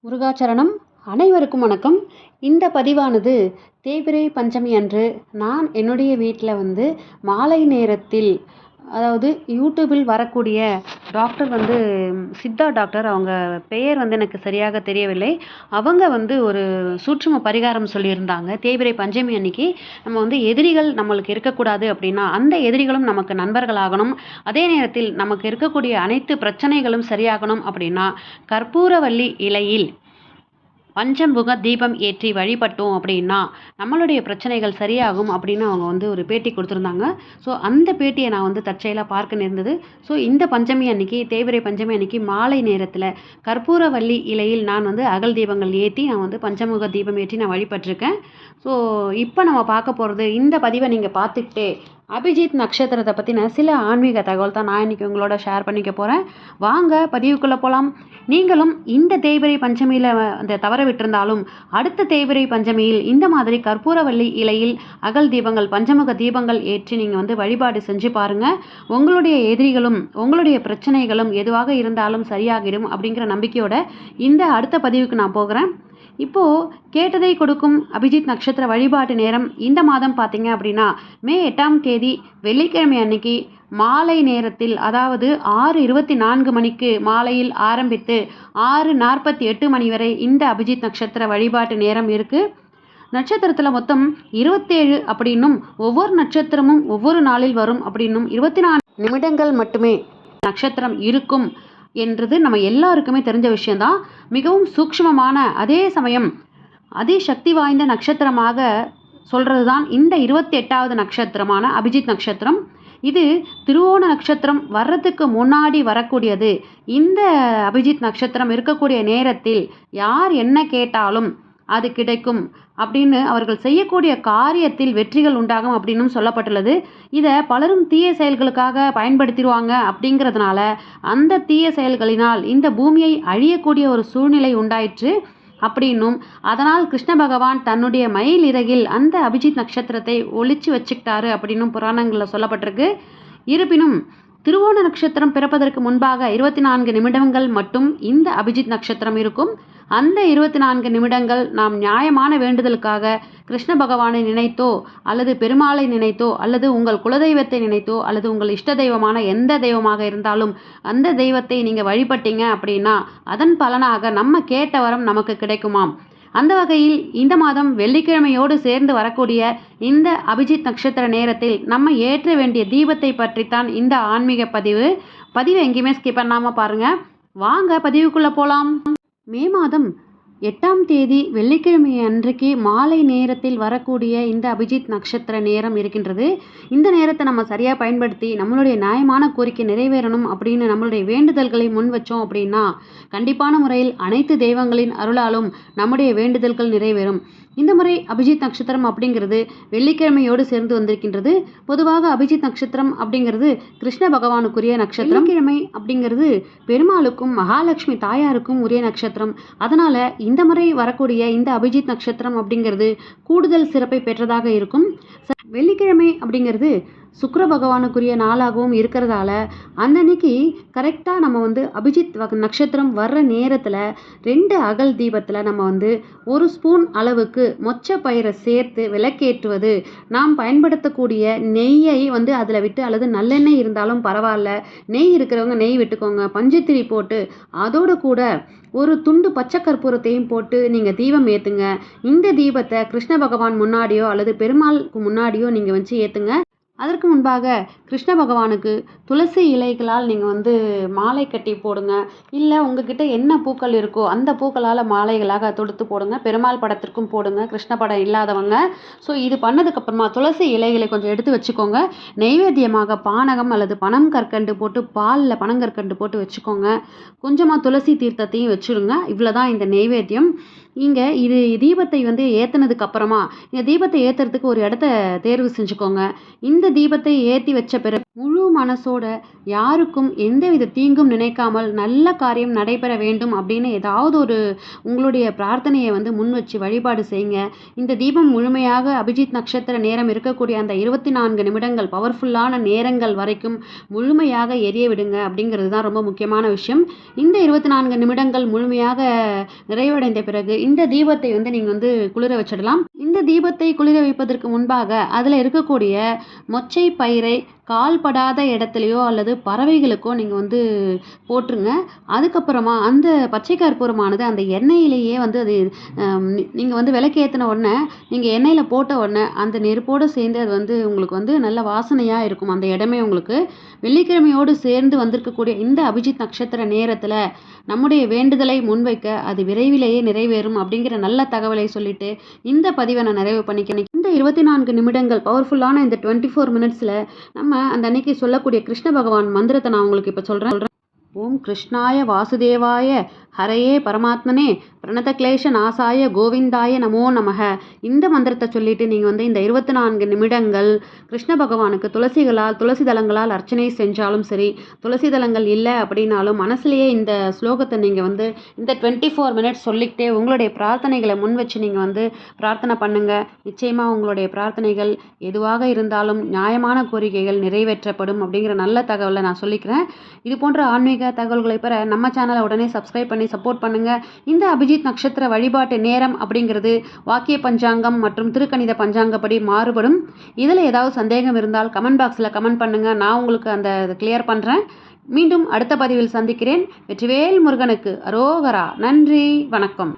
முருகாச்சரணம். அனைவருக்கும் வணக்கம். இந்த பதிவானது தேய்பிறை பஞ்சமி அன்று நான் என்னுடைய வீட்டில் மாலை நேரத்தில், அதாவது யூடியூபில் வரக்கூடிய டாக்டர் சித்தா டாக்டர், அவங்க பெயர் எனக்கு சரியாக தெரியவில்லை. அவங்க ஒரு சூட்சும பரிகாரம் சொல்லியிருந்தாங்க. தேய்பிறை பஞ்சமி அன்னைக்கு நம்ம எதிரிகள் நம்மளுக்கு இருக்கக்கூடாது அப்படின்னா, அந்த எதிரிகளும் நமக்கு நண்பர்களாகணும். அதே நேரத்தில் நமக்கு இருக்கக்கூடிய அனைத்து பிரச்சனைகளும் சரியாகணும் அப்படின்னா, கற்பூரவள்ளி இலையில் பஞ்சமுக தீபம் ஏற்றி வழிபட்டோம் அப்படின்னா நம்மளுடைய பிரச்சனைகள் சரியாகும் அப்படின்னு அவங்க ஒரு பேட்டி கொடுத்துருந்தாங்க. ஸோ அந்த பேட்டியை நான் தற்செயலாக பார்க்க நேர்ந்தது. ஸோ இந்த பஞ்சமி அன்னைக்கு, தேய்பிறை பஞ்சமி அன்னைக்கு மாலை நேரத்தில் கற்பூரவள்ளி இலையில் நான் அகல் தீபங்கள் ஏற்றி நான் பஞ்சமுக தீபம் ஏற்றி நான் வழிபட்டிருக்கேன். ஸோ இப்போ நம்ம பார்க்க போகிறது, இந்த பதிவை நீங்கள் பார்த்துக்கிட்டே அபிஜித் நட்சத்திரத்தை பற்றின சில ஆன்மீக தகவல் தான் நான் இன்றைக்கி உங்களோட ஷேர் பண்ணிக்க போகிறேன். வாங்க பதிவுக்குள்ளே போகலாம். நீங்களும் இந்த தேய்பிறை பஞ்சமியில் அந்த தவற விட்டிருந்தாலும், அடுத்த தேய்பிறை பஞ்சமியில் இந்த மாதிரி கற்பூரவள்ளி இலையில் அகல் தீபங்கள், பஞ்சமுக தீபங்கள் ஏற்றி நீங்கள் வழிபாடு செஞ்சு பாருங்கள். உங்களுடைய எதிரிகளும் உங்களுடைய பிரச்சனைகளும் எதுவாக இருந்தாலும் சரியாகிடும் அப்படிங்கிற நம்பிக்கையோட இந்த அடுத்த பதிவுக்கு நான் போகிறேன். இப்போது கேட்டதை கொடுக்கும் அபிஜித் நட்சத்திர வழிபாட்டு நேரம் இந்த மாதம் பார்த்தீங்க அப்படின்னா, மே 8ஆம் தேதி வெள்ளிக்கிழமை அன்னைக்கு மாலை நேரத்தில், அதாவது 6:24 மணிக்கு மாலையில் ஆரம்பித்து 6:48 மணி வரை இந்த அபிஜித் நட்சத்திர வழிபாட்டு நேரம் இருக்குது. நட்சத்திரத்தில் மொத்தம் 27 அப்படின்னும், ஒவ்வொரு நட்சத்திரமும் ஒவ்வொரு நாளில் வரும் அப்படின்னும் 24 நிமிடங்கள் மட்டுமே நட்சத்திரம் இருக்கும் என்றது நம்ம எல்லாருக்குமே தெரிஞ்ச விஷயந்தான். மிகவும் சூக்ஷ்மமான, அதே சமயம் அதே சக்தி வாய்ந்த நட்சத்திரமாக சொல்கிறது தான் இந்த 28வது நட்சத்திரமான அபிஜித் நட்சத்திரம். இது திருவோண நட்சத்திரம் வர்றதுக்கு முன்னாடி வரக்கூடியது. இந்த அபிஜித் நட்சத்திரம் இருக்கக்கூடிய நேரத்தில் யார் என்ன கேட்டாலும் அது கிடைக்கும் அப்படின்னு, அவர்கள் செய்யக்கூடிய காரியத்தில் வெற்றிகள் உண்டாகும் அப்படின்னும் சொல்லப்பட்டுள்ளது. இதை பலரும் தீய செயல்களுக்காக பயன்படுத்திடுவாங்க. அப்படிங்கிறதுனால அந்த தீய செயல்களினால் இந்த பூமியை அழியக்கூடிய ஒரு சூழ்நிலை உண்டாயிற்று அப்படின்னும், அதனால் கிருஷ்ண பகவான் தன்னுடைய மயில் இறகில் அந்த அபிஜித் நட்சத்திரத்தை ஒளிச்சு வச்சுக்கிட்டாரு அப்படின்னும் புராணங்களில் சொல்லப்பட்டிருக்கு. இருப்பினும் திருவோண நட்சத்திரம் பிறப்பதற்கு முன்பாக 24 நிமிடங்கள் மட்டும் இந்த அபிஜித் நட்சத்திரம் இருக்கும். அந்த 24 நிமிடங்கள் நாம் நியாயமான வேண்டுதலுக்காக கிருஷ்ண பகவானை நினைத்தோ, அல்லது பெருமாளை நினைத்தோ, அல்லது உங்கள் குலதெய்வத்தை நினைத்தோ, அல்லது உங்கள் இஷ்ட தெய்வமான எந்த தெய்வமாக இருந்தாலும் அந்த தெய்வத்தை நீங்கள் வழிபட்டீங்க அப்படின்னா அதன் பலனாக நம்ம கேட்ட வரம் நமக்கு கிடைக்குமாம். அந்த வகையில் இந்த மாதம் வெள்ளிக்கிழமையோடு சேர்ந்து வரக்கூடிய இந்த அபிஜித் நட்சத்திர நேரத்தில் நம்ம ஏற்ற வேண்டிய தீபத்தை பற்றித்தான் இந்த ஆன்மீக பதிவு எங்கேயுமே ஸ்கிப் பண்ணாமல் பாருங்கள். வாங்க பதிவுக்குள்ளே போகலாம். மே மாதம் 8ஆம் தேதி வெள்ளிக்கிழமை அன்றைக்கு மாலை நேரத்தில் வரக்கூடிய இந்த அபிஜித் நட்சத்திர நேரம் இருக்கின்றது. இந்த நேரத்தை நம்ம சரியாக பயன்படுத்தி நம்மளுடைய நியாயமான கோரிக்கை நிறைவேறணும் அப்படின்னு நம்மளுடைய வேண்டுதல்களை முன் வச்சோம் அப்படின்னா, கண்டிப்பான முறையில் அனைத்து தெய்வங்களின் அருளாலும் நம்முடைய வேண்டுதல்கள் நிறைவேறும். இந்த முறை அபிஜித் நட்சத்திரம் அப்படிங்கிறது வெள்ளிக்கிழமையோடு சேர்ந்து வந்திருக்கின்றது. பொதுவாக அபிஜித் நட்சத்திரம் அப்படிங்கிறது கிருஷ்ண பகவானுக்குரிய நட்சத்திரம். கிழமை அப்படிங்கிறது பெருமாளுக்கும் மகாலட்சுமி தாயாருக்கும் உரிய நட்சத்திரம். அதனால இந்த முறை வரக்கூடிய இந்த அபிஜித் நட்சத்திரம் அப்படிங்கிறது கூடுதல் சிறப்பை பெற்றதாக இருக்கும். வெள்ளிக்கிழமை அப்படிங்கிறது சுக்கிர பகவானுக்குரிய நாளாகவும் இருக்கிறதால அன்னன்னைக்கு கரெக்டாக நம்ம அபிஜித் நட்சத்திரம் வர்ற நேரத்தில் 2 அகல் தீபத்தில் நம்ம 1 ஸ்பூன் அளவுக்கு மொச்சை பயிரை சேர்த்து விளக்கேற்றுவது, நாம் பயன்படுத்தக்கூடிய நெய்யை அதில் விட்டு, அல்லது நல்லெண்ணெய் இருந்தாலும் பரவாயில்ல, நெய் இருக்கிறவங்க நெய் விட்டுக்கோங்க, பஞ்சுத்திரி போட்டு அதோடு கூட ஒரு துண்டு பச்சை கற்பூரத்தையும் போட்டு நீங்கள் தீபம் ஏற்றுங்க. இந்த தீபத்தை கிருஷ்ண பகவான் முன்னாடியோ அல்லது பெருமாளுக்கு முன்னாடியோ நீங்கள் வச்சு ஏற்றுங்க. அதற்கு முன்பாக கிருஷ்ண பகவானுக்கு துளசி இலைகளால் நீங்கள் மாலை கட்டி போடுங்க. இல்லை உங்ககிட்ட என்ன பூக்கள் இருக்கோ அந்த பூக்களால் மாலைகளாக தொடுத்து போடுங்க. பெருமாள் படத்திற்கும் போடுங்க, கிருஷ்ண படம் இல்லாதவங்க. ஸோ இது பண்ணதுக்கப்புறமா துளசி இலைகளை கொஞ்சம் எடுத்து வச்சுக்கோங்க. நெய்வேத்தியமாக பானகம் அல்லது பனங்கற்கண்டு போட்டு, பாலில் பனங்கற்கண்டு போட்டு வச்சுக்கோங்க. கொஞ்சமாக துளசி தீர்த்தத்தையும் வச்சுருங்க. இவ்வளோதான் இந்த நெய்வேத்தியம். இங்கே இது தீபத்தை வந்து ஏற்றுனதுக்கு அப்புறமா இந்த தீபத்தை ஏற்றுறதுக்கு ஒரு இடத்த தேர்வு செஞ்சுக்கோங்க. இந்த தீபத்தை ஏற்றி வச்ச பிறகு முழு மனசோட யாருக்கும் எந்தவித தீங்கும் நினைக்காமல் நல்ல காரியம் நடைபெற வேண்டும் அப்படின்னு ஏதாவது ஒரு உங்களுடைய பிரார்த்தனையை வந்து முன் வச்சு வழிபாடு செய்யுங்க. இந்த தீபம் முழுமையாக அபிஜித் நட்சத்திர நேரம் இருக்கக்கூடிய அந்த 24 நிமிடங்கள் பவர்ஃபுல்லான நேரங்கள் வரைக்கும் முழுமையாக எரிய விடுங்க அப்படிங்கிறது தான் ரொம்ப முக்கியமான விஷயம். இந்த 24 நிமிடங்கள் முழுமையாக நிறைவடைந்த பிறகு இந்த தீபத்தை வந்து நீங்கள் வந்து குளிர வச்சிடலாம். இந்த தீபத்தை குளிர வைப்பதற்கு முன்பாக அதில் இருக்கக்கூடிய மொச்சை பயிரை கால்படாத இடத்துலையோ அல்லது பறவைகளுக்கோ நீங்கள் வந்து போட்டுருங்க. அதுக்கப்புறமா அந்த பச்சை கற்பூரமானது அந்த எண்ணெயிலேயே வந்து அது நீங்கள் வந்து விளக்கேற்றின உடனே நீங்கள் எண்ணெயில் போட்ட உடனே அந்த நெருப்போடு சேர்ந்து அது வந்து உங்களுக்கு வந்து நல்ல வாசனையாக இருக்கும் அந்த இடமே உங்களுக்கு. வெள்ளிக்கிழமையோடு சேர்ந்து வந்திருக்கக்கூடிய இந்த அபிஜித் நட்சத்திர நேரத்தில் நம்முடைய வேண்டுதலை முன்வைக்க அது விரைவிலேயே நிறைவேறும் அப்படிங்கிற நல்ல தகவலை சொல்லிட்டு இந்த பதிவை நான் நிறைவு பண்ணிக்கிறேன். இந்த 24 நிமிடங்கள் பவர்ஃபுல்லான இந்த 24 மினிட்ஸில் நம்ம அந்த அன்னைக்கு சொல்லக்கூடிய கிருஷ்ண பகவான் மந்திரத்தை நான் உங்களுக்கு இப்போ சொல்கிறேன். ஓம் கிருஷ்ணாய வாசுதேவாய ஹரையே பரமாத்மனே பிரணத கிளேஷ நாசாய கோவிந்தாய நமோ நமக. இந்த மந்திரத்தை சொல்லிட்டு நீங்கள் வந்து இந்த 24 நிமிடங்கள் கிருஷ்ண பகவானுக்கு துளசி தளங்களால் அர்ச்சனை செஞ்சாலும் சரி, துளசி தளங்கள் இல்லை அப்படின்னாலும் மனசுலேயே இந்த ஸ்லோகத்தை நீங்கள் வந்து இந்த 24 மினிட்ஸ் சொல்லிக்கிட்டே உங்களுடைய பிரார்த்தனைகளை முன் வச்சு நீங்கள் வந்து பிரார்த்தனை பண்ணுங்கள். நிச்சயமாக உங்களுடைய பிரார்த்தனைகள் எதுவாக இருந்தாலும் நியாயமான கோரிக்கைகள் நிறைவேற்றப்படும் அப்படிங்கிற நல்ல தகவலை நான் சொல்லிக்கிறேன். இது போன்ற ஆன்மீக தகவல்களை பெற நம்ம சேனலை உடனே சப்ஸ்கிரைப் பண்ணி சப்போர்ட் பண்ணுங்க. இந்த அபிஜித் நட்சத்திர வழிபாட்டு நேரம் அப்படிங்கிறது வாக்கிய பஞ்சாங்கம் மற்றும் திருக்கணித பஞ்சாங்கப்படி மாறுபடும். இதில் ஏதாவது சந்தேகம் இருந்தால் கமெண்ட் பாக்ஸில் கமெண்ட் பண்ணுங்க. நான் உங்களுக்கு அந்த கிளியர் பண்ணுறேன். மீண்டும் அடுத்த பதிவில் சந்திக்கிறேன். வெற்றிவேல் முருகனுக்கு அரோகரா. நன்றி, வணக்கம்.